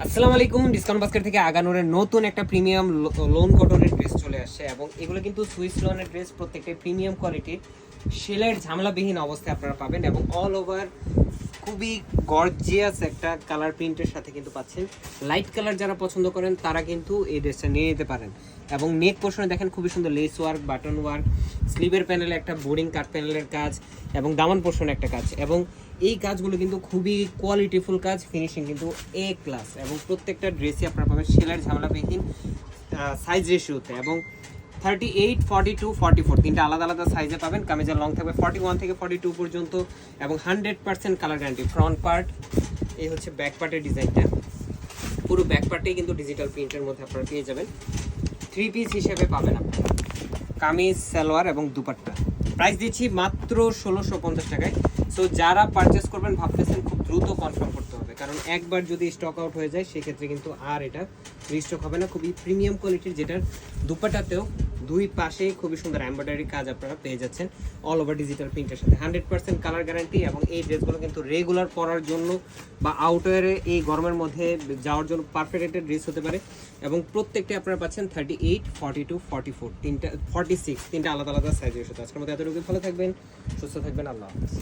আসসালামু আলাইকুম। Discount basket থেকে আগানোরের নতুন একটা প্রিমিয়াম লোন কটনের ড্রেস চলে আসছে এবং এগুলো কিন্তু সুইস লোনের ড্রেস, প্রত্যেকটা প্রিমিয়াম কোয়ালিটির, সেলাইয়ের ঝামেলাবিহীন অবস্থায় আপনারা পাবেন এবং অল ওভার খুবই গর্জিয়াস একটা কালার প্রিন্টের সাথে কিন্তু পাচ্ছেন। লাইট কালার যারা পছন্দ করেন তারা কিন্তু এই ড্রেসটা নিয়ে নিতে পারেন। এবং নেক পোর্শনে দেখেন খুবই সুন্দর লেস ওয়ার্ক, বাটন ওয়ার্ক, স্লিভের প্যানেলে একটা বোরিং কাট প্যানেলের কাজ এবং দামান পোর্শনে একটা কাজ, এবং এই কাজগুলো কিন্তু খুবই কোয়ালিটিফুল কাজ, ফিনিশিং কিন্তু এ ক্লাস। এবং প্রত্যেকটা ড্রেসই আপনারা পাবেন সেলাইয়ের ঝামেলাবিহীন সাইজ রেশিওতে, এবং 38, 42, 44 তিনটা আলাদা আলাদা সাইজে পাবেন। কামিজের লং থাকবে 41 থেকে 42 পর্যন্ত এবং 100% কালার গ্যারান্টি। ফ্রন্ট পার্ট, এই হচ্ছে ব্যাক পার্টের ডিজাইনটা, পুরো ব্যাক পার্টেই কিন্তু ডিজিটাল প্রিন্টের মধ্যে আপনারা পেয়ে যাবেন। 3 পিস হিসেবে পাবেন আপনারা কামিজ, সালোয়ার এবং দুপাট্টা। প্রাইস দিচ্ছি মাত্র 1650 টাকায়। সো যারা পারচেস করবেন ভাবতেছেন খুব দ্রুত কনফার্ম করতে হবে, কারণ একবার যদি স্টক আউট হয়ে যায় সেক্ষেত্রে কিন্তু আর এটা রিস্টক হবে না। খুবই প্রিমিয়াম কোয়ালিটির, যেটার দুপাট্টাতেও দুই পাশে খুবই সুন্দর এমব্রয়ডারি কাজ আপনারা পেয়ে যাচ্ছেন অল ওভার ডিজিটাল প্রিন্টের সাথে। 100% কালার গ্যারান্টি। এবং এই ড্রেসগুলো কিন্তু রেগুলার পরার জন্য বা আউটওয়ারে এই গরমের মধ্যে যাওয়ার জন্য পারফেক্ট একটা ড্রেস হতে পারে। এবং প্রত্যেকটি আপনারা পাচ্ছেন 38, 42, 44 তিনটা 46 তিনটা আলাদা আলাদা সাইজের সাথে। আজকের মধ্যে এতটুকু, ভালো থাকবেন, সুস্থ থাকবেন, আল্লাহ হাফেজ।